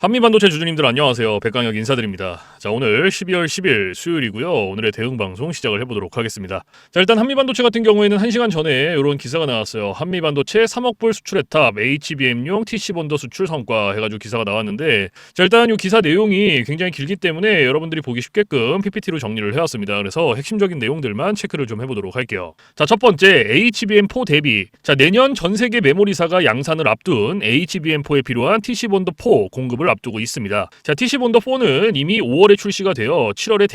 한미반도체 주주님들 안녕하세요. 백강혁 인사드립니다. 자, 오늘 12월 10일 수요일이고요. 오늘의 대응방송 시작을 해보도록 하겠습니다. 자, 일단 한미반도체 같은 경우에는 1시간 전에 이런 기사가 나왔어요. 한미반도체 3억 불 수출의 탑 HBM용 TC본더 수출 성과 해가지고 기사가 나왔는데, 자, 일단 이 기사 내용이 굉장히 길기 때문에 여러분들이 보기 쉽게끔 PPT로 정리를 해왔습니다. 그래서 핵심적인 내용들만 체크를 좀 해보도록 할게요. 자, 첫 번째 HBM4 대비. 자, 내년 전 세계 메모리사가 양산을 앞둔 HBM4에 필요한 TC본더4 공급을 앞두고 있습니다. 자, TC본더4는 이미 5월에 출시가 되어 7월에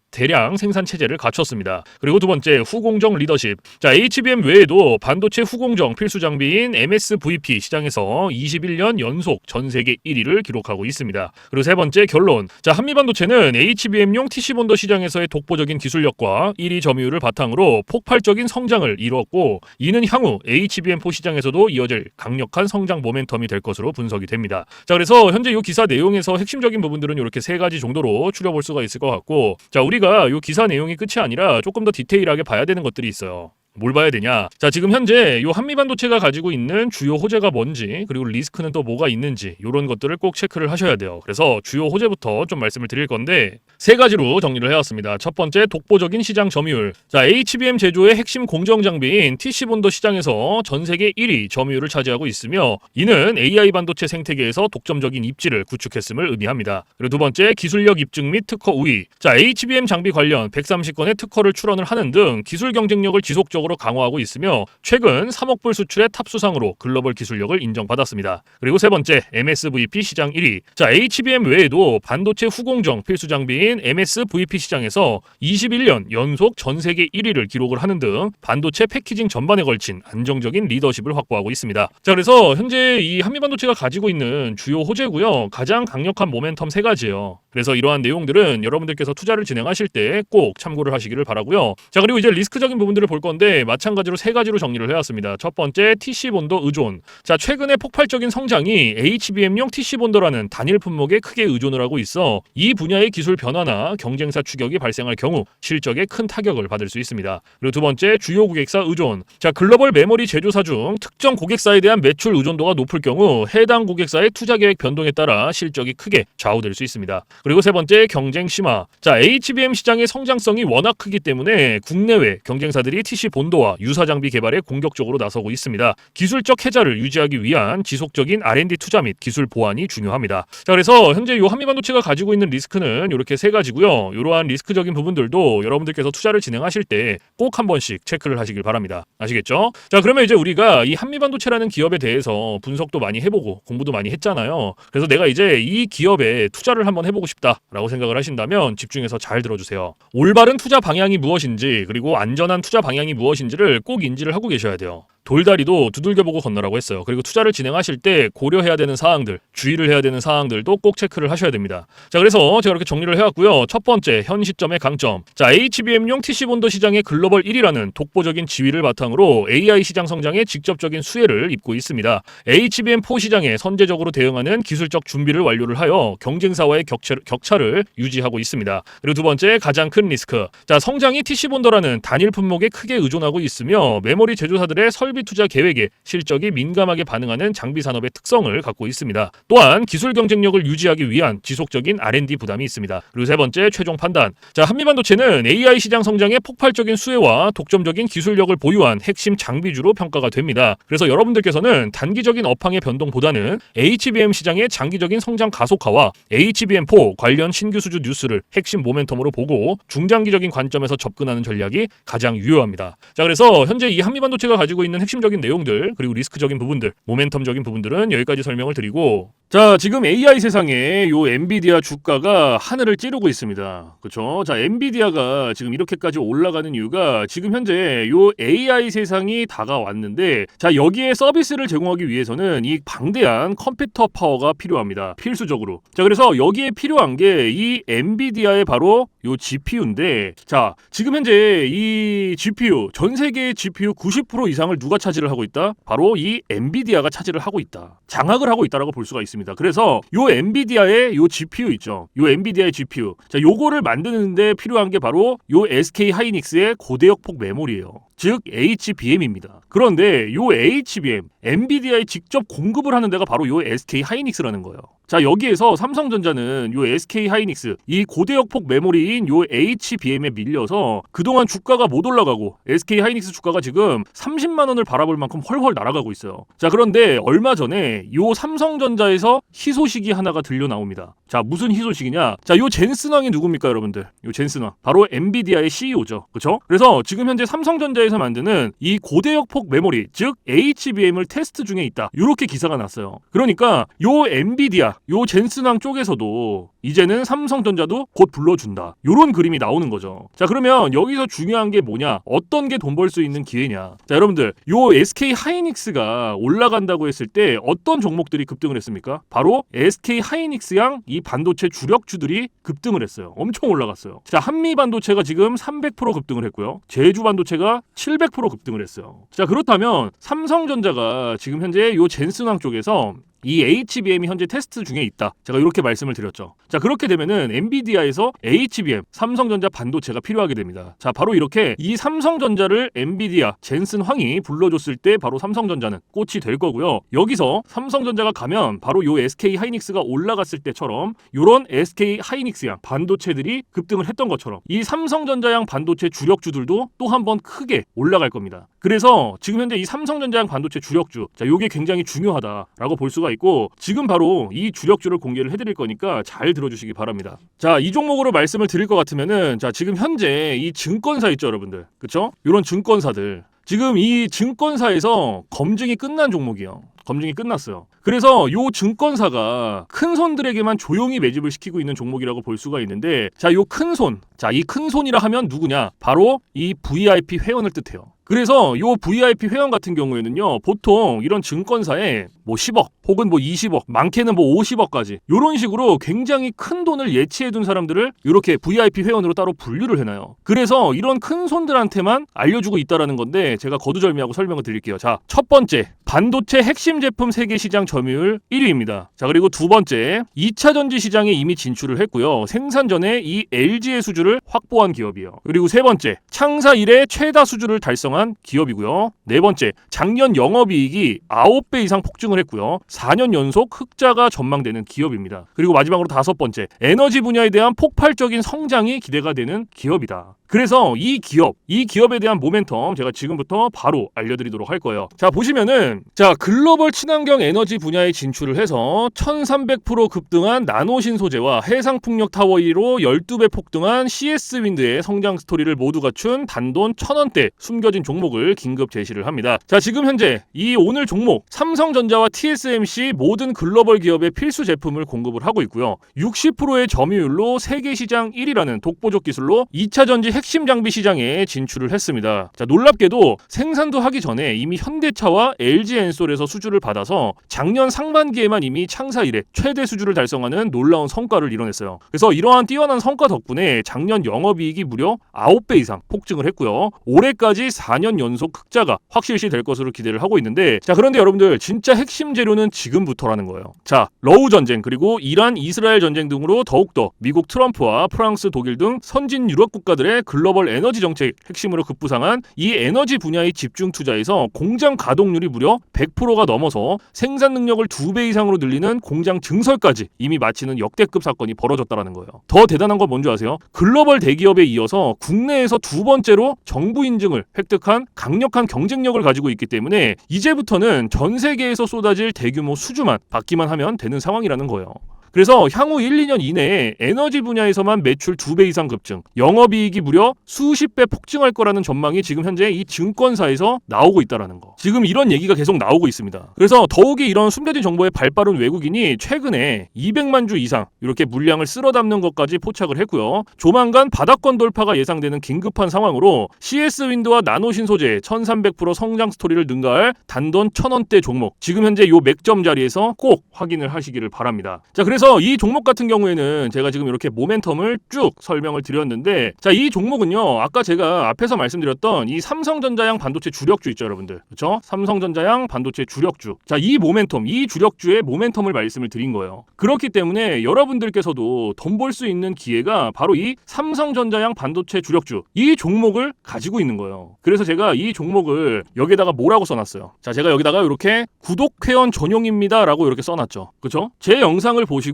대량 생산 체제를 갖췄습니다. 그리고 두 번째, 후공정 리더십. 자, HBM 외에도 반도체 후공정 필수 장비인 MSVP 시장에서 21년 연속 전 세계 1위를 기록하고 있습니다. 그리고 세 번째, 결론. 자, 한미반도체는 HBM용 TC본더 시장에서의 독보적인 기술력과 1위 점유율을 바탕으로 폭발적인 성장을 이루었고, 이는 향후 HBM4 시장에서도 이어질 강력한 성장 모멘텀이 될 것으로 분석이 됩니다. 자, 그래서 현재 이 기사 내용에서 핵심적인 부분들은 이렇게 세 가지 정도로 추려볼 수가 있을 것 같고, 자, 우리가 이 기사 내용이 끝이 아니라 조금 더 디테일하게 봐야 되는 것들이 있어요. 뭘 봐야 되냐? 자, 지금 현재 이 한미반도체가 가지고 있는 주요 호재가 뭔지, 그리고 리스크는 또 뭐가 있는지, 이런 것들을 꼭 체크를 하셔야 돼요. 그래서 주요 호재부터 좀 말씀을 드릴 건데, 세 가지로 정리를 해왔습니다. 첫 번째, 독보적인 시장 점유율. 자, HBM 제조의 핵심 공정 장비인 TC본더 시장에서 전 세계 1위 점유율을 차지하고 있으며, 이는 AI 반도체 생태계에서 독점적인 입지를 구축했음을 의미합니다. 그리고 두 번째, 기술력 입증 및 특허 우위. 자, HBM 장비 관련 130건의 특허를 출원을 하는 등 기술 경쟁력을 지속적으로 강화하고 있으며, 최근 3억 불 수출의 탑 수상으로 글로벌 기술력을 인정받았습니다. 그리고 세 번째, MSVP 시장 1위. 자, HBM 외에도 반도체 후공정 필수 장비인 MSVP 시장에서 21년 연속 전 세계 1위를 기록을 하는 등 반도체 패키징 전반에 걸친 안정적인 리더십을 확보하고 있습니다. 자, 그래서 현재 이 한미반도체가 가지고 있는 주요 호재고요. 가장 강력한 모멘텀 세 가지예요. 그래서 이러한 내용들은 여러분들께서 투자를 진행하실 때 꼭 참고를 하시기를 바라고요. 자, 그리고 이제 리스크적인 부분들을 볼 건데, 마찬가지로 세 가지로 정리를 해왔습니다. 첫 번째, TC본더 의존. 자, 최근에 폭발적인 성장이 HBM용 TC본더라는 단일 품목에 크게 의존을 하고 있어 이 분야의 기술 변화나 경쟁사 추격이 발생할 경우 실적에 큰 타격을 받을 수 있습니다. 그리고 두 번째, 주요 고객사 의존. 자, 글로벌 메모리 제조사 중 특정 고객사에 대한 매출 의존도가 높을 경우 해당 고객사의 투자 계획 변동에 따라 실적이 크게 좌우될 수 있습니다. 그리고 세 번째, 경쟁 심화. 자, HBM 시장의 성장성이 워낙 크기 때문에 국내외 경쟁사들이 TC본더와 유사 장비 개발에 공격적으로 나서고 있습니다. 기술적 혜자를 유지하기 위한 지속적인 R&D 투자 및 기술 보완이 중요합니다. 자, 그래서 현재 이 한미반도체가 가지고 있는 리스크는 이렇게 세 가지고요. 이러한 리스크적인 부분들도 여러분들께서 투자를 진행하실 때 꼭 한 번씩 체크를 하시길 바랍니다. 아시겠죠? 자, 그러면 이제 우리가 이 한미반도체라는 기업에 대해서 분석도 많이 해보고 공부도 많이 했잖아요. 그래서 내가 이제 이 기업에 투자를 한번 해보고 싶다라고 생각을 하신다면 집중해서 잘 들어주세요. 올바른 투자 방향이 무엇인지, 그리고 안전한 투자 방향이 무엇인지를 꼭 인지를 하고 계셔야 돼요. 돌다리도 두들겨보고 건너라고 했어요. 그리고 투자를 진행하실 때 고려해야 되는 사항들, 주의를 해야 되는 사항들도 꼭 체크를 하셔야 됩니다. 자, 그래서 제가 이렇게 정리를 해왔고요. 첫 번째, 현 시점의 강점. 자, HBM용 TC본더 시장의 글로벌 1위라는 독보적인 지위를 바탕으로 AI 시장 성장에 직접적인 수혜를 입고 있습니다. HBM4 시장에 선제적으로 대응하는 기술적 준비를 완료를 하여 경쟁사와의 격차를 유지하고 있습니다. 그리고 두 번째, 가장 큰 리스크. 자, 성장이 TC본더라는 단일 품목에 크게 의존하고 있으며 메모리 제조사들의 설비 투자 계획에 실적이 민감하게 반응하는 장비 산업의 특성을 갖고 있습니다. 또한 기술 경쟁력을 유지하기 위한 지속적인 R&D 부담이 있습니다. 그리고 세 번째, 최종 판단. 자, 한미반도체는 AI 시장 성장의 폭발적인 수혜와 독점적인 기술력을 보유한 핵심 장비주로 평가가 됩니다. 그래서 여러분들께서는 단기적인 업황의 변동보다는 HBM 시장의 장기적인 성장 가속화와 HBM4 관련 신규 수주 뉴스를 핵심 모멘텀으로 보고 중장기적인 관점에서 접근하는 전략이 가장 유효합니다. 자, 그래서 현재 이 한미반도체가 가지고 있는 핵심적인 내용들, 그리고 리스크적인 부분들, 모멘텀적인 부분들은 여기까지 설명을 드리고, 자, 지금 AI 세상에 요 엔비디아 주가가 하늘을 찌르고 있습니다. 그렇죠? 자, 엔비디아가 지금 이렇게까지 올라가는 이유가 지금 현재 요 AI 세상이 다가왔는데, 자, 여기에 서비스를 제공하기 위해서는 이 방대한 컴퓨터 파워가 필요합니다. 필수적으로. 자, 그래서 여기에 필요한 게 이 엔비디아의 바로 요 GPU인데, 자, 지금 현재 이 GPU, 전 세계의 GPU 90% 이상을 누가 차지를 하고 있다? 바로 이 엔비디아가 차지를 하고 있다. 장악을 하고 있다라고 볼 수가 있습니다. 겁니다. 그래서 요 엔비디아의 요 GPU 있죠. 요 엔비디아의 GPU. 자, 요거를 만드는데 필요한 게 바로 요 SK 하이닉스의 고대역폭 메모리예요. 즉 HBM입니다. 그런데 요 HBM, 엔비디아에 직접 공급을 하는 데가 바로 요 SK 하이닉스라는 거예요. 자, 여기에서 삼성전자는 요 SK 하이닉스, 이 고대역폭 메모리인 요 HBM에 밀려서 그동안 주가가 못 올라가고 SK 하이닉스 주가가 지금 30만 원을 바라볼 만큼 헐헐 날아가고 있어요. 자, 그런데 얼마 전에 요 삼성전자에서 희소식이 하나가 들려 나옵니다. 자, 무슨 희소식이냐? 자, 요 젠슨왕이 누굽니까, 여러분들? 요 젠슨왕. 바로 엔비디아의 CEO죠. 그렇죠? 그래서 지금 현재 삼성전자에서 만드는 이 고대역폭 메모리, 즉 HBM을 테스트 중에 있다. 요렇게 기사가 났어요. 그러니까 요 엔비디아, 요 젠슨왕 쪽에서도 이제는 삼성전자도 곧 불러준다. 요런 그림이 나오는 거죠. 자, 그러면 여기서 중요한 게 뭐냐? 어떤 게 돈 벌 수 있는 기회냐? 자, 여러분들, 요 SK 하이닉스가 올라간다고 했을 때 어떤 종목들이 급등을 했습니까? 바로 SK 하이닉스양 이 반도체 주력주들이 급등을 했어요. 엄청 올라갔어요. 자, 한미 반도체가 지금 300% 급등을 했고요. 제주 반도체가 700% 급등을 했어요. 자, 그렇다면 삼성전자가 지금 현재 요 젠슨왕 쪽에서 이 HBM이 현재 테스트 중에 있다. 제가 이렇게 말씀을 드렸죠. 자, 그렇게 되면은 엔비디아에서 HBM, 삼성전자 반도체가 필요하게 됩니다. 자, 바로 이렇게 이 삼성전자를 엔비디아, 젠슨황이 불러줬을 때 바로 삼성전자는 꽃이 될 거고요. 여기서 삼성전자가 가면 바로 요 SK 하이닉스가 올라갔을 때처럼 요런 SK 하이닉스양 반도체들이 급등을 했던 것처럼 이 삼성전자양 반도체 주력주들도 또 한 번 크게 올라갈 겁니다. 그래서 지금 현재 이 삼성전자양 반도체 주력주, 자, 요게 굉장히 중요하다라고 볼 수가 있고 지금 바로 이 주력주를 공개를 해드릴 거니까 잘 들어주시기 바랍니다. 자, 이 종목으로 말씀을 드릴 것 같으면은 자, 지금 현재 이 증권사 있죠, 여러분들, 그쵸? 이런 증권사들 지금 이 증권사에서 검증이 끝난 종목이에요. 검증이 끝났어요. 그래서 요 증권사가 큰 손들에게만 조용히 매집을 시키고 있는 종목이라고 볼 수가 있는데, 자, 요 큰 손, 자, 이 큰 손이라 하면 누구냐? 바로 이 VIP 회원을 뜻해요. 그래서 요 VIP 회원 같은 경우에는요, 보통 이런 증권사에 뭐 10억 혹은 뭐 20억, 많게는 뭐 50억까지 요런 식으로 굉장히 큰 돈을 예치해둔 사람들을 이렇게 VIP 회원으로 따로 분류를 해놔요. 그래서 이런 큰 손들한테만 알려주고 있다라는 건데 제가 거두절미하고 설명을 드릴게요. 자, 첫 번째, 반도체 핵심 제품 세계 시장 점유율 1위입니다. 자, 그리고 두 번째, 2차 전지 시장에 이미 진출을 했고요. 생산 전에 이 LG의 수주를 확보한 기업이에요. 그리고 세 번째, 창사 이래 최다 수주를 달성한 기업이고요. 네 번째, 작년 영업이익이 9배 이상 폭증을 했고요. 4년 연속 흑자가 전망되는 기업입니다. 그리고 마지막으로 다섯 번째, 에너지 분야에 대한 폭발적인 성장이 기대가 되는 기업이다. 그래서 이 기업에 대한 모멘텀 제가 지금부터 바로 알려드리도록 할 거예요. 자, 보시면은 자, 글로벌 친환경 에너지 분야에 진출을 해서 1300% 급등한 나노신 소재와 해상풍력 타워 1위로 12배 폭등한 CS윈드의 성장 스토리를 모두 갖춘 단돈 1000원대 숨겨진 종목을 긴급 제시를 합니다. 자, 지금 현재 이 오늘 종목 삼성전자와 TSMC 모든 글로벌 기업의 필수 제품을 공급을 하고 있고요. 60%의 점유율로 세계 시장 1위라는 독보적 기술로 2차 전지 핵심 장비 시장에 진출을 했습니다. 자, 놀랍게도 생산도 하기 전에 이미 현대차와 LG엔솔에서 수주를 받아서 작년 상반기에만 이미 창사 이래 최대 수주를 달성하는 놀라운 성과를 이뤄냈어요. 그래서 이러한 뛰어난 성과 덕분에 작년 영업이익이 무려 9배 이상 폭증을 했고요. 올해까지 4년 연속 흑자가 확실시 될 것으로 기대를 하고 있는데, 자, 그런데 여러분들 진짜 핵심 재료는 지금부터라는 거예요. 자, 러우 전쟁 그리고 이란 이스라엘 전쟁 등으로 더욱더 미국 트럼프와 프랑스 독일 등 선진 유럽 국가들의 글로벌 에너지 정책 핵심으로 급부상한 이 에너지 분야의 집중 투자에서 공장 가동률이 무려 100%가 넘어서 생산 능력을 2배 이상으로 늘리는 공장 증설까지 이미 마치는 역대급 사건이 벌어졌다라는 거예요. 더 대단한 건 뭔지 아세요? 글로벌 대기업에 이어서 국내에서 두 번째로 정부 인증을 획득한 강력한 경쟁력을 가지고 있기 때문에 이제부터는 전 세계에서 쏟아질 대규모 수주만 받기만 하면 되는 상황이라는 거예요. 그래서 향후 1, 2년 이내에 에너지 분야에서만 매출 2배 이상 급증, 영업이익이 무려 수십 배 폭증할 거라는 전망이 지금 현재 이 증권사에서 나오고 있다라는 거. 지금 이런 얘기가 계속 나오고 있습니다. 그래서 더욱이 이런 숨겨진 정보에 발빠른 외국인이 최근에 200만 주 이상 이렇게 물량을 쓸어 담는 것까지 포착을 했고요. 조만간 바닥권 돌파가 예상되는 긴급한 상황으로 CS윈드와 나노신 소재 1300% 성장 스토리를 능가할 단돈 1000원대 종목, 지금 현재 요 맥점 자리에서 꼭 확인을 하시기를 바랍니다. 자, 그래서 그래서 이 종목 같은 경우에는 제가 지금 이렇게 모멘텀을 쭉 설명을 드렸는데, 자, 이 종목은요, 아까 제가 앞에서 말씀드렸던 이 삼성전자양 반도체 주력주 있죠, 여러분들. 그렇죠? 삼성전자양 반도체 주력주. 자, 이 모멘텀, 이 주력주의 모멘텀을 말씀을 드린 거예요. 그렇기 때문에 여러분들께서도 돈 벌 수 있는 기회가 바로 이 삼성전자양 반도체 주력주, 이 종목을 가지고 있는 거예요. 그래서 제가 이 종목을 여기다가 뭐라고 써놨어요. 자, 제가 여기다가 이렇게 구독 회원 전용입니다 라고 이렇게 써놨죠. 그쵸? 제 영상을 보시고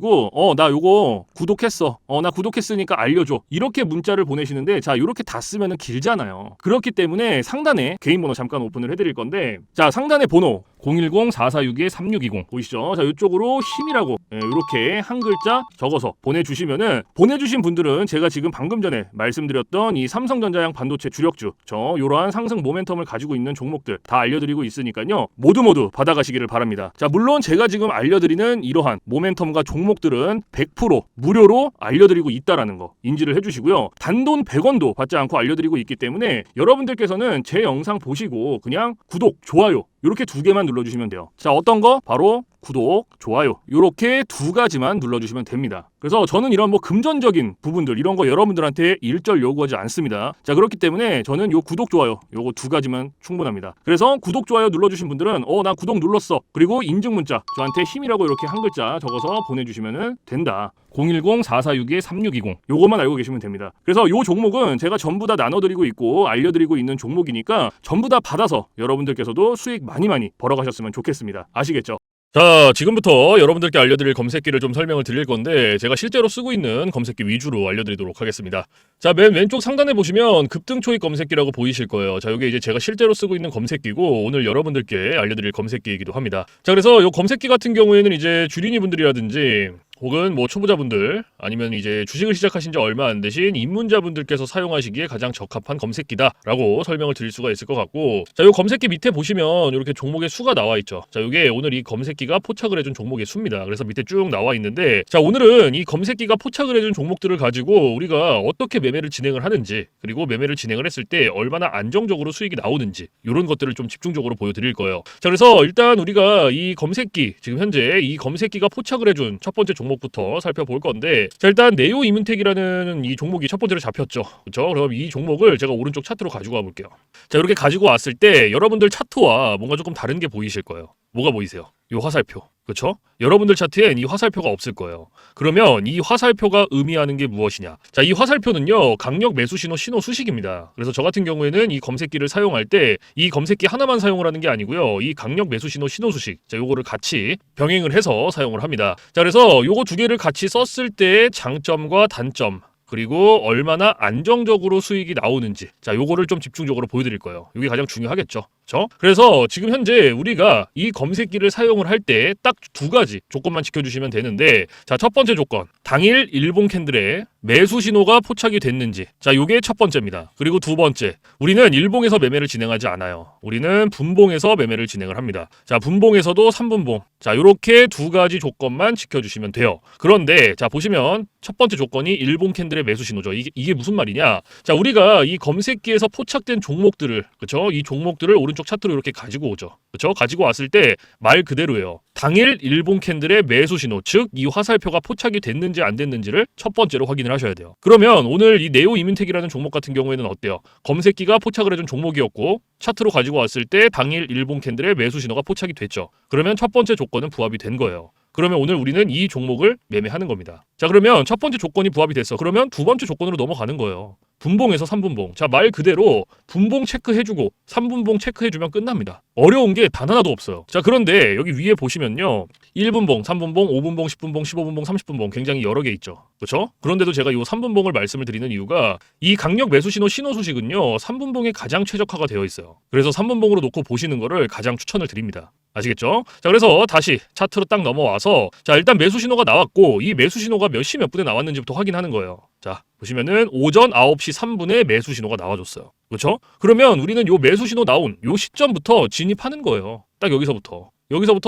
나 요거 구독했어, 나 구독했으니까 알려줘, 이렇게 문자를 보내시는데, 자, 이렇게 다 쓰면은 길잖아요. 그렇기 때문에 상단에 개인 번호 잠깐 오픈을 해드릴 건데, 자, 상단에 번호 010-4462-3620 보이시죠? 자, 이쪽으로 힘이라고 이렇게 한 글자 적어서 보내주시면은, 보내주신 분들은 제가 지금 방금 전에 말씀드렸던 이 삼성전자양 반도체 주력주, 이러한 상승 모멘텀을 가지고 있는 종목들 다 알려드리고 있으니까요, 모두 받아가시기를 바랍니다. 자, 물론 제가 지금 알려드리는 이러한 모멘텀과 종목들은 100% 무료로 알려드리고 있다라는 거 인지를 해주시고요. 단돈 100원도 받지 않고 알려드리고 있기 때문에 여러분들께서는 제 영상 보시고 그냥 구독, 좋아요 이렇게 2개만 눌러주시면 돼요. 자, 어떤 거? 바로 구독, 좋아요 이렇게 2가지만 눌러주시면 됩니다. 그래서 저는 이런 뭐 금전적인 부분들 이런 거 여러분들한테 일절 요구하지 않습니다. 자, 그렇기 때문에 저는 요 구독, 좋아요 요거 2가지만 충분합니다. 그래서 구독, 좋아요 눌러주신 분들은 나 구독 눌렀어, 그리고 인증 문자 저한테 힘이라고 이렇게 한 글자 적어서 보내주시면 된다. 010-4462-3620 요것만 알고 계시면 됩니다. 그래서 요 종목은 제가 전부 다 나눠드리고 있고 알려드리고 있는 종목이니까 전부 다 받아서 여러분들께서도 수익 많이 벌어가셨으면 좋겠습니다. 아시겠죠? 자, 지금부터 여러분들께 알려드릴 검색기를 좀 설명을 드릴 건데, 제가 실제로 쓰고 있는 검색기 위주로 알려드리도록 하겠습니다. 자, 맨 왼쪽 상단에 보시면 급등초입 검색기라고 보이실 거예요. 자, 이게 이제 제가 실제로 쓰고 있는 검색기고 오늘 여러분들께 알려드릴 검색기이기도 합니다. 자, 그래서 이 검색기 같은 경우에는 이제 주린이 분들이라든지 혹은 뭐 초보자분들 아니면 이제 주식을 시작하신 지 얼마 안 되신 입문자분들께서 사용하시기에 가장 적합한 검색기다라고 설명을 드릴 수가 있을 것 같고, 자, 요 검색기 밑에 보시면 이렇게 종목의 수가 나와 있죠. 자, 요게 오늘 이 검색기가 포착을 해준 종목의 수입니다. 그래서 밑에 쭉 나와 있는데, 자, 오늘은 이 검색기가 포착을 해준 종목들을 가지고 우리가 어떻게 매매를 진행을 하는지, 그리고 매매를 진행을 했을 때 얼마나 안정적으로 수익이 나오는지 이런 것들을 좀 집중적으로 보여드릴 거예요. 자, 그래서 일단 우리가 이 검색기, 지금 현재 이 검색기가 포착을 해준 첫 번째 종목부터 살펴볼 건데, 자, 일단 네오 이문텍이라는 이 종목이 첫 번째로 잡혔죠. 그렇죠? 그럼 이 종목을 제가 오른쪽 차트로 가지고 와볼게요. 자, 이렇게 가지고 왔을 때 여러분들 차트와 뭔가 조금 다른 게 보이실 거예요. 뭐가 보이세요? 이 화살표. 그렇죠? 여러분들 차트엔 이 화살표가 없을 거예요. 그러면 이 화살표가 의미하는 게 무엇이냐? 자, 이 화살표는요, 강력 매수 신호 수식입니다. 그래서 저 같은 경우에는 이 검색기를 사용할 때 이 검색기 하나만 사용을 하는 게 아니고요, 이 강력 매수 신호 수식, 자, 요거를 같이 병행을 해서 사용을 합니다. 자, 그래서 요거 2개를 같이 썼을 때의 장점과 단점, 그리고 얼마나 안정적으로 수익이 나오는지, 자, 요거를 좀 집중적으로 보여드릴 거예요. 이게 가장 중요하겠죠. 그렇죠? 그래서 지금 현재 우리가 이 검색기를 사용을 할 때 딱 2가지 조건만 지켜주시면 되는데, 자, 첫 번째 조건, 당일 일본 캔들에 매수 신호가 포착이 됐는지, 자, 요게 첫 번째입니다. 그리고 2번째, 우리는 일봉에서 매매를 진행하지 않아요. 우리는 분봉에서 매매를 진행을 합니다. 자, 분봉에서도 3분봉, 자, 요렇게 2가지 조건만 지켜주시면 돼요. 그런데 자, 보시면 첫 번째 조건이 일본 캔들의 매수 신호죠. 이게 무슨 말이냐? 자, 우리가 이 검색기에서 포착된 종목들을, 그렇죠? 이 종목들을 오른쪽 차트로 이렇게 가지고 오죠. 그렇죠? 가지고 왔을 때 말 그대로예요. 당일 일본 캔들의 매수 신호, 즉 이 화살표가 포착이 됐는지 안 됐는지를 첫 번째로 확인을 하셔야 돼요. 그러면 오늘 이 네오 이문텍이라는 종목 같은 경우에는 어때요? 검색기가 포착을 해준 종목이었고 차트로 가지고 왔을 때 당일 일본 캔들의 매수 신호가 포착이 됐죠. 그러면 첫 번째 조건은 부합이 된 거예요. 그러면 오늘 우리는 이 종목을 매매하는 겁니다. 자, 그러면 첫 번째 조건이 부합이 됐어. 그러면 2번째 조건으로 넘어가는 거예요. 분봉에서 3분봉. 자, 말 그대로 분봉 체크해주고 3분봉 체크해주면 끝납니다. 어려운 게 단 하나도 없어요. 자, 그런데 여기 위에 보시면요, 1분봉, 3분봉, 5분봉, 10분봉, 15분봉, 30분봉 굉장히 여러 개 있죠. 그렇죠? 그런데도 제가 이 3분봉을 말씀을 드리는 이유가 이 강력 매수 신호 수식은요, 3분봉에 가장 최적화가 되어 있어요. 그래서 3분봉으로 놓고 보시는 거를 가장 추천을 드립니다. 아시겠죠? 자, 그래서 다시 차트로 딱 넘어와서, 자, 일단 매수 신호가 나왔고 이 매수 신호가 몇 시 몇 분에 나왔는지부터 확인하는 거예요. 자, 보시면은 오전 9시 3분에 매수 신호가 나와줬어요. 그렇죠? 그러면 우리는 요 매수 신호 나온 요 시점부터 진입하는 거예요. 딱 여기서부터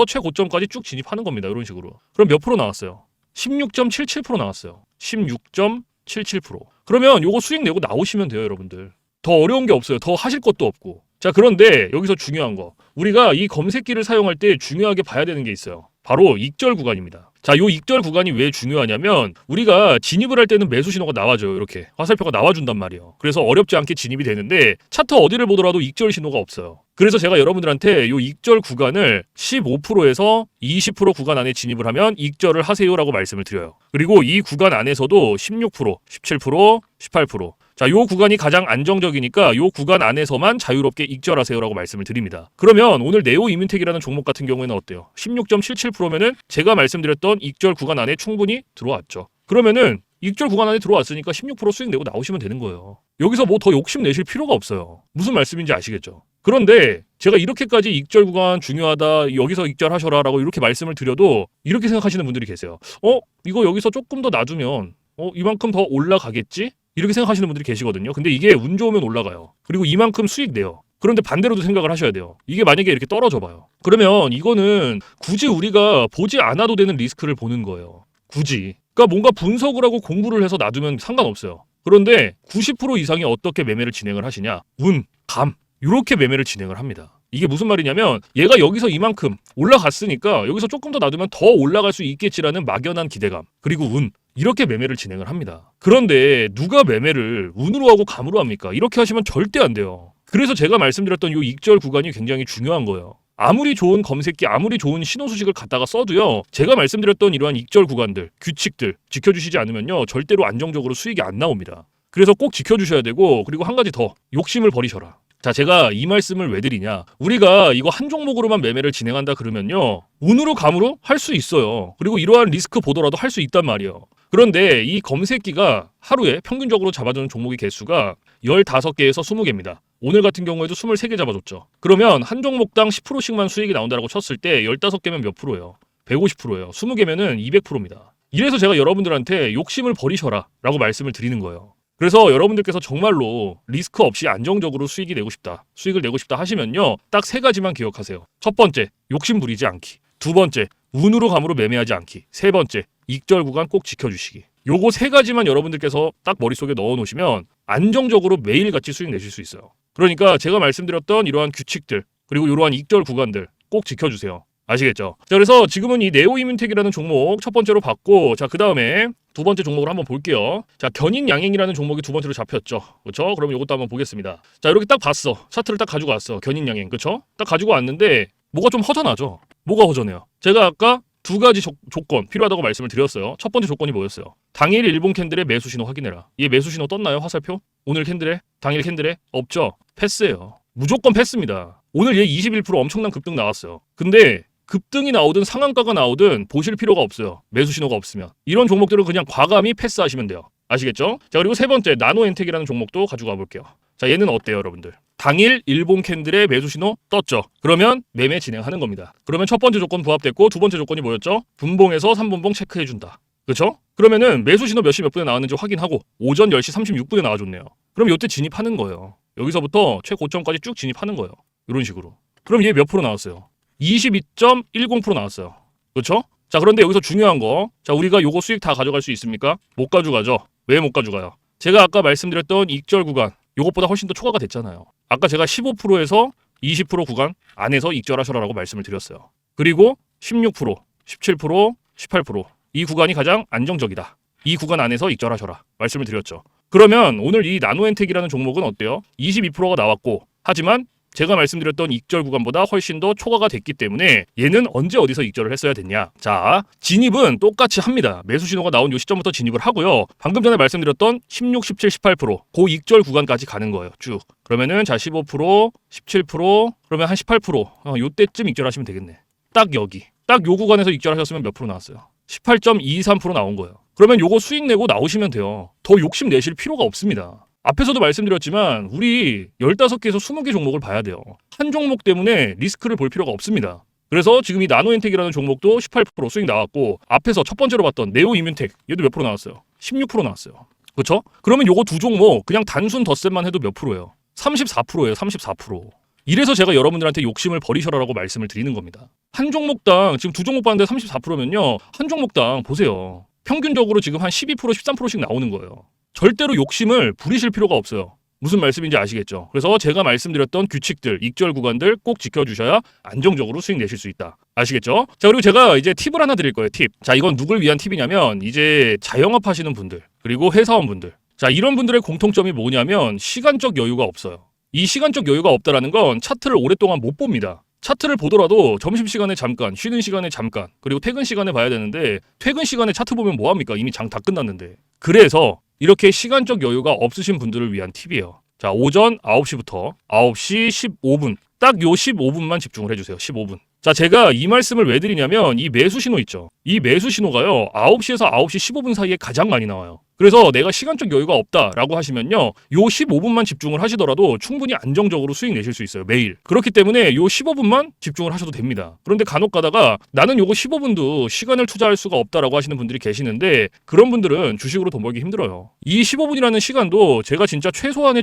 최고점까지 쭉 진입하는 겁니다. 이런 식으로. 그럼 몇 프로 나왔어요? 16.77% 나왔어요. 16.77%. 그러면 요거 수익 내고 나오시면 돼요, 여러분들. 더 어려운 게 없어요. 더 하실 것도 없고. 자, 그런데 여기서 중요한 거, 우리가 이 검색기를 사용할 때 중요하게 봐야 되는 게 있어요. 바로 익절 구간입니다. 자, 요 익절 구간이 왜 중요하냐면 우리가 진입을 할 때는 매수 신호가 나와줘요. 이렇게 화살표가 나와준단 말이에요. 그래서 어렵지 않게 진입이 되는데 차트 어디를 보더라도 익절 신호가 없어요. 그래서 제가 여러분들한테 요 익절 구간을 15%에서 20% 구간 안에 진입을 하면 익절을 하세요라고 말씀을 드려요. 그리고 이 구간 안에서도 16%, 17%, 18%. 자, 요 구간이 가장 안정적이니까 요 구간 안에서만 자유롭게 익절하세요라고 말씀을 드립니다. 그러면 오늘 네오 이민텍이라는 종목 같은 경우에는 어때요? 16.77%면은 제가 말씀드렸던 익절 구간 안에 충분히 들어왔죠. 그러면은 익절 구간 안에 들어왔으니까 16% 수익 내고 나오시면 되는 거예요. 여기서 뭐 더 욕심 내실 필요가 없어요. 무슨 말씀인지 아시겠죠? 그런데 제가 이렇게까지 익절 구간 중요하다, 여기서 익절하셔라 라고 이렇게 말씀을 드려도 이렇게 생각하시는 분들이 계세요. 이거 여기서 조금 더 놔두면 이만큼 더 올라가겠지? 이렇게 생각하시는 분들이 계시거든요. 근데 이게 운 좋으면 올라가요. 그리고 이만큼 수익 내요. 그런데 반대로도 생각을 하셔야 돼요. 이게 만약에 이렇게 떨어져 봐요. 그러면 이거는 굳이 우리가 보지 않아도 되는 리스크를 보는 거예요. 굳이. 그러니까 뭔가 분석을 하고 공부를 해서 놔두면 상관없어요. 그런데 90% 이상이 어떻게 매매를 진행을 하시냐? 운, 감, 이렇게 매매를 진행을 합니다. 이게 무슨 말이냐면 얘가 여기서 이만큼 올라갔으니까 여기서 조금 더 놔두면 더 올라갈 수 있겠지라는 막연한 기대감, 그리고 운, 이렇게 매매를 진행을 합니다. 그런데 누가 매매를 운으로 하고 감으로 합니까? 이렇게 하시면 절대 안 돼요. 그래서 제가 말씀드렸던 이 익절 구간이 굉장히 중요한 거예요. 아무리 좋은 검색기, 아무리 좋은 신호 수식을 갖다가 써도요, 제가 말씀드렸던 이러한 익절 구간들, 규칙들 지켜주시지 않으면요, 절대로 안정적으로 수익이 안 나옵니다. 그래서 꼭 지켜주셔야 되고, 그리고 한 가지 더, 욕심을 버리셔라. 자, 제가 이 말씀을 왜 드리냐? 우리가 이거 한 종목으로만 매매를 진행한다 그러면요, 운으로 감으로 할 수 있어요. 그리고 이러한 리스크 보더라도 할 수 있단 말이에요. 그런데 이 검색기가 하루에 평균적으로 잡아주는 종목의 개수가 15개에서 20개입니다. 오늘 같은 경우에도 23개 잡아줬죠. 그러면 한 종목당 10%씩만 수익이 나온다고 쳤을 때 15개면 몇 프로예요? 150%예요. 20개면은 200%입니다. 이래서 제가 여러분들한테 욕심을 버리셔라 라고 말씀을 드리는 거예요. 그래서 여러분들께서 정말로 리스크 없이 안정적으로 수익을 내고 싶다 하시면요, 딱 3가지만 기억하세요. 첫 번째, 욕심 부리지 않기. 두 번째, 운으로 감으로 매매하지 않기. 세 번째, 익절 구간 꼭 지켜주시기. 요거 3가지만 여러분들께서 딱 머릿속에 넣어놓으시면 안정적으로 매일같이 수익 내실 수 있어요. 그러니까 제가 말씀드렸던 이러한 규칙들, 그리고 이러한 익절 구간들 꼭 지켜주세요. 아시겠죠? 자, 그래서 지금은 이 네오 이민텍이라는 종목 첫 번째로 봤고, 자, 그 다음에 두 번째 종목을 한번 볼게요. 자, 견인 양행이라는 종목이 두 번째로 잡혔죠. 그렇죠? 그럼 이것도 한번 보겠습니다. 자, 이렇게 딱 봤어. 차트를 딱 가지고 왔어. 견인 양행. 그렇죠? 딱 가지고 왔는데 뭐가 좀 허전하죠? 뭐가 허전해요? 제가 아까 2가지 조건 필요하다고 말씀을 드렸어요. 첫 번째 조건이 뭐였어요? 당일 일본 캔들의 매수 신호 확인해라. 얘 매수 신호 떴나요? 화살표? 오늘 캔들에? 당일 캔들에? 없죠? 패스예요. 무조건 패스입니다. 오늘 얘 21% 엄청난 급등 나왔어요. 근데 급등이 나오든 상한가가 나오든 보실 필요가 없어요. 매수 신호가 없으면. 이런 종목들은 그냥 과감히 패스하시면 돼요. 아시겠죠? 자, 그리고 세 번째, 나노엔텍이라는 종목도 가지고 와볼게요. 자, 얘는 어때요, 여러분들? 당일 일본 캔들의 매수 신호 떴죠. 그러면 매매 진행하는 겁니다. 그러면 첫 번째 조건 부합됐고, 두 번째 조건이 뭐였죠? 분봉에서 3분봉 체크해준다. 그렇죠? 그러면은 매수 신호 몇 시 몇 분에 나왔는지 확인하고 오전 10시 36분에 나와줬네요. 그럼 이때 진입하는 거예요. 여기서부터 최고점까지 쭉 진입하는 거예요. 이런 식으로. 그럼 얘 몇 프로 나왔어요? 22.10% 나왔어요. 그렇죠? 자, 그런데 여기서 중요한 거, 자, 우리가 요거 수익 다 가져갈 수 있습니까? 못 가져가죠. 왜 못 가져가요? 제가 아까 말씀드렸던 익절 구간, 요것보다 훨씬 더 초과가 됐잖아요. 아까 제가 15%에서 20% 구간 안에서 익절하셔라라고 말씀을 드렸어요. 그리고 16%, 17%, 18%, 이 구간이 가장 안정적이다. 이 구간 안에서 익절하셔라 말씀을 드렸죠. 그러면 오늘 이 나노엔텍이라는 종목은 어때요? 22%가 나왔고, 하지만 제가 말씀드렸던 익절 구간보다 훨씬 더 초과가 됐기 때문에 얘는 언제 어디서 익절을 했어야 됐냐. 자, 진입은 똑같이 합니다. 매수 신호가 나온 요 시점부터 진입을 하고요. 방금 전에 말씀드렸던 16, 17, 18% 그 익절 구간까지 가는 거예요. 쭉. 그러면은 자 15%, 17% 그러면 한 18% 요때쯤 익절하시면 되겠네. 딱 여기. 딱 요 구간에서 익절하셨으면 몇 프로 나왔어요? 18.23% 나온 거예요. 그러면 요거 수익 내고 나오시면 돼요. 더 욕심 내실 필요가 없습니다. 앞에서도 말씀드렸지만 우리 15개에서 20개 종목을 봐야 돼요. 한 종목 때문에 리스크를 볼 필요가 없습니다. 그래서 지금 이 나노엔텍이라는 종목도 18% 수익 나왔고, 앞에서 첫 번째로 봤던 네오 이민텍 얘도 몇 프로 나왔어요? 16% 나왔어요. 그렇죠? 그러면 요거 두 종목 그냥 단순 덧셈만 해도 몇 프로예요? 34%예요. 34%. 이래서 제가 여러분들한테 욕심을 버리셔라라고 말씀을 드리는 겁니다. 한 종목당 지금 두 종목 봤는데 34%면요. 한 종목당 보세요. 평균적으로 지금 한 12%, 13%씩 나오는 거예요. 절대로 욕심을 부리실 필요가 없어요. 무슨 말씀인지 아시겠죠? 그래서 제가 말씀드렸던 규칙들, 익절 구간들 꼭 지켜주셔야 안정적으로 수익 내실 수 있다. 아시겠죠? 자, 그리고 제가 이제 팁을 하나 드릴 거예요. 팁. 자, 이건 누굴 위한 팁이냐면 이제 자영업 하시는 분들, 그리고 회사원분들. 자, 이런 분들의 공통점이 뭐냐면 시간적 여유가 없어요. 이 시간적 여유가 없다라는 건 차트를 오랫동안 못 봅니다. 차트를 보더라도 점심시간에 잠깐, 쉬는 시간에 잠깐, 그리고 퇴근 시간에 봐야 되는데 퇴근 시간에 차트 보면 뭐합니까? 이미 장 다 끝났는데. 그래서 이렇게 시간적 여유가 없으신 분들을 위한 팁이에요. 자, 오전 9시부터 9시 15분. 딱 요 15분만 집중을 해주세요. 15분. 자, 제가 이 말씀을 왜 드리냐면 이 매수 신호 있죠. 이 매수 신호가요. 9시에서 9시 15분 사이에 가장 많이 나와요. 그래서 내가 시간적 여유가 없다라고 하시면요. 요 15분만 집중을 하시더라도 충분히 안정적으로 수익 내실 수 있어요. 매일. 그렇기 때문에 요 15분만 집중을 하셔도 됩니다. 그런데 간혹 가다가 나는 요거 15분도 시간을 투자할 수가 없다라고 하시는 분들이 계시는데 그런 분들은 주식으로 돈 벌기 힘들어요. 이 15분이라는 시간도 제가 진짜 최소한의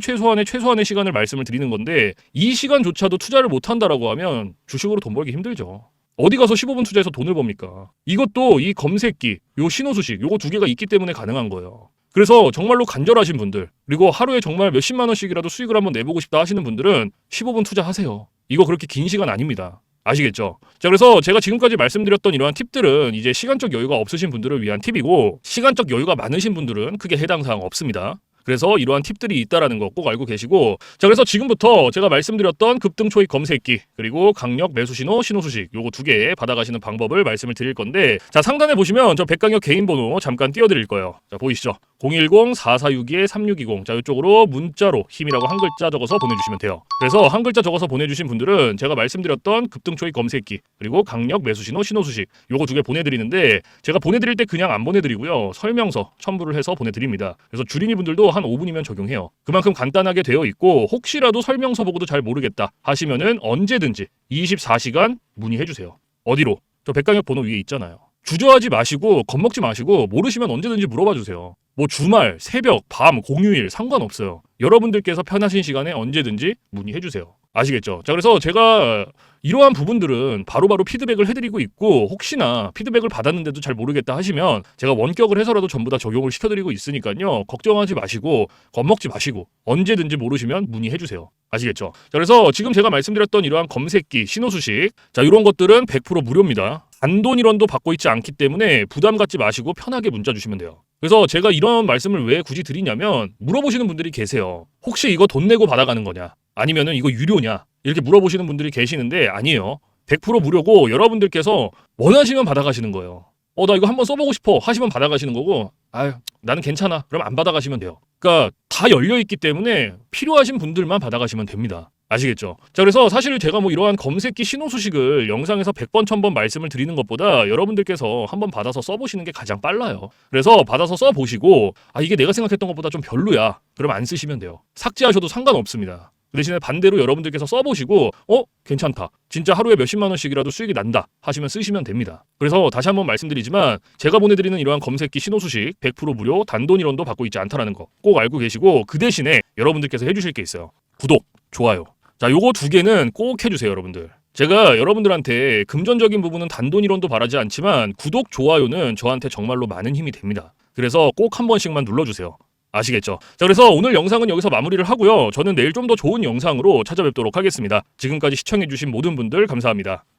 시간을 말씀을 드리는 건데 이 시간조차도 투자를 못 한다라고 하면 주식으로 돈 벌기 힘들죠. 어디 가서 15분 투자해서 돈을 법니까? 이것도 이 검색기, 요 신호수식, 요거 두 개가 있기 때문에 가능한 거예요. 그래서 정말로 간절하신 분들, 그리고 하루에 정말 몇십만 원씩이라도 수익을 한번 내보고 싶다 하시는 분들은 15분 투자하세요. 이거 그렇게 긴 시간 아닙니다. 아시겠죠? 자, 그래서 제가 지금까지 말씀드렸던 이러한 팁들은 이제 시간적 여유가 없으신 분들을 위한 팁이고 시간적 여유가 많으신 분들은 크게 해당 사항 없습니다. 그래서 이러한 팁들이 있다라는 거 꼭 알고 계시고 자 그래서 지금부터 제가 말씀드렸던 급등 초입 검색기 그리고 강력 매수 신호 신호수식 요거 두 개 받아가시는 방법을 말씀을 드릴 건데 자 상단에 보시면 저 백강혁 개인 번호 잠깐 띄워드릴 거예요. 자 보이시죠? 010-4462-3620 자 이쪽으로 문자로 힘이라고 한 글자 적어서 보내주시면 돼요. 그래서 한 글자 적어서 보내주신 분들은 제가 말씀드렸던 급등 초입 검색기 그리고 강력 매수 신호 신호수식 요거 두 개 보내드리는데 제가 보내드릴 때 그냥 안 보내드리고요. 설명서 첨부를 해서 보내드립니다. 그래서 주린이 분들도 한 5분이면 적용해요. 그만큼 간단하게 되어 있고 혹시라도 설명서 보고도 잘 모르겠다 하시면은 언제든지 24시간 문의해주세요. 어디로? 저 백강혁 번호 위에 있잖아요. 주저하지 마시고 겁먹지 마시고 모르시면 언제든지 물어봐 주세요. 뭐 주말, 새벽, 밤, 공휴일 상관없어요. 여러분들께서 편하신 시간에 언제든지 문의해 주세요. 아시겠죠? 자 그래서 제가 이러한 부분들은 바로바로 피드백을 해드리고 있고 혹시나 피드백을 받았는데도 잘 모르겠다 하시면 제가 원격을 해서라도 전부 다 적용을 시켜드리고 있으니까요. 걱정하지 마시고 겁먹지 마시고 언제든지 모르시면 문의해 주세요. 아시겠죠? 자 그래서 지금 제가 말씀드렸던 이러한 검색기, 신호수식 자 이런 것들은 100% 무료입니다. 단돈 1원도 받고 있지 않기 때문에 부담 갖지 마시고 편하게 문자 주시면 돼요. 그래서 제가 이런 말씀을 왜 굳이 드리냐면 물어보시는 분들이 계세요. 혹시 이거 돈 내고 받아가는 거냐? 아니면은 이거 유료냐? 이렇게 물어보시는 분들이 계시는데 아니에요. 100% 무료고 여러분들께서 원하시면 받아가시는 거예요. 나 이거 한번 써보고 싶어 하시면 받아가시는 거고 아유 나는 괜찮아 그럼 안 받아가시면 돼요. 그러니까 다 열려있기 때문에 필요하신 분들만 받아가시면 됩니다. 아시겠죠? 자 그래서 사실 제가 뭐 이러한 검색기 신호수식을 영상에서 100번 1000번 말씀을 드리는 것보다 여러분들께서 한번 받아서 써보시는 게 가장 빨라요. 그래서 받아서 써보시고 이게 내가 생각했던 것보다 좀 별로야 그럼 안 쓰시면 돼요. 삭제하셔도 상관없습니다. 그 대신에 반대로 여러분들께서 써보시고 괜찮다 진짜 하루에 몇십만 원씩이라도 수익이 난다 하시면 쓰시면 됩니다. 그래서 다시 한번 말씀드리지만 제가 보내드리는 이러한 검색기 신호수식 100% 무료 단돈 1원도 받고 있지 않다는 거 꼭 알고 계시고 그 대신에 여러분들께서 해주실 게 있어요. 구독, 좋아요. 자 요거 두 개는 꼭 해주세요 여러분들. 제가 여러분들한테 금전적인 부분은 단돈 1원도 바라지 않지만 구독, 좋아요는 저한테 정말로 많은 힘이 됩니다. 그래서 꼭 한 번씩만 눌러주세요. 아시겠죠? 자 그래서 오늘 영상은 여기서 마무리를 하고요. 저는 내일 좀 더 좋은 영상으로 찾아뵙도록 하겠습니다. 지금까지 시청해주신 모든 분들 감사합니다.